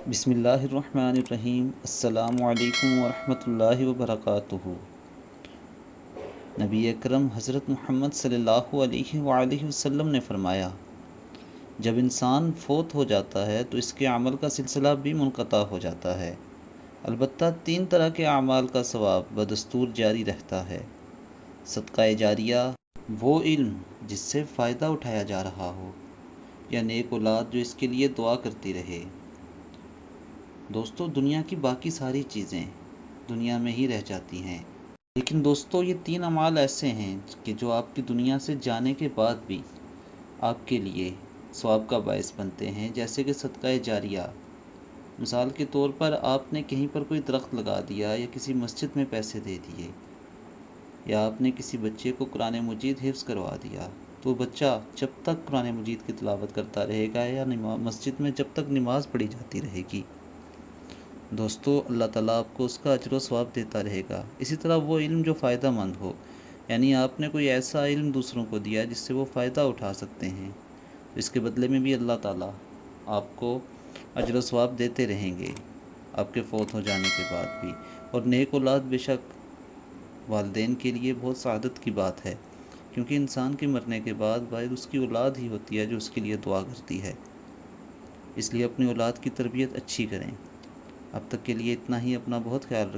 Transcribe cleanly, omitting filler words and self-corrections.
بسم اللہ الرحمن الرحیم۔ السلام علیکم ورحمۃ اللہ وبرکاتہ۔ نبی اکرم حضرت محمد صلی اللہ علیہ وآلہ وسلم نے فرمایا، جب انسان فوت ہو جاتا ہے تو اس کے عمل کا سلسلہ بھی منقطع ہو جاتا ہے، البتہ 3 طرح کے اعمال کا ثواب بدستور جاری رہتا ہے۔ صدقہ جاریہ، وہ علم جس سے فائدہ اٹھایا جا رہا ہو، یا نیک اولاد جو اس کے لیے دعا کرتی رہے۔ دوستو، دنیا کی باقی ساری چیزیں دنیا میں ہی رہ جاتی ہیں، لیکن دوستو یہ 3 اعمال ایسے ہیں کہ جو آپ کی دنیا سے جانے کے بعد بھی آپ کے لیے ثواب کا باعث بنتے ہیں، جیسے کہ صدقہ جاریہ۔ مثال کے طور پر آپ نے کہیں پر کوئی درخت لگا دیا، یا کسی مسجد میں پیسے دے دیے، یا آپ نے کسی بچے کو قرآن مجید حفظ کروا دیا، تو بچہ جب تک قرآن مجید کی تلاوت کرتا رہے گا یا مسجد میں جب تک نماز پڑھی جاتی رہے گی، دوستو اللہ تعالیٰ آپ کو اس کا اجر و ثواب دیتا رہے گا۔ اسی طرح وہ علم جو فائدہ مند ہو، یعنی آپ نے کوئی ایسا علم دوسروں کو دیا جس سے وہ فائدہ اٹھا سکتے ہیں، اس کے بدلے میں بھی اللہ تعالیٰ آپ کو اجر و ثواب دیتے رہیں گے آپ کے فوت ہو جانے کے بعد بھی۔ اور نیک اولاد بے شک والدین کے لیے بہت سعادت کی بات ہے، کیونکہ انسان کے مرنے کے بعد واحد اس کی اولاد ہی ہوتی ہے جو اس کے لیے دعا کرتی ہے۔ اس لیے اپنی اولاد کی تربیت اچھی کریں۔ اب تک کے لیے اتنا ہی، اپنا بہت خیال رکھیں۔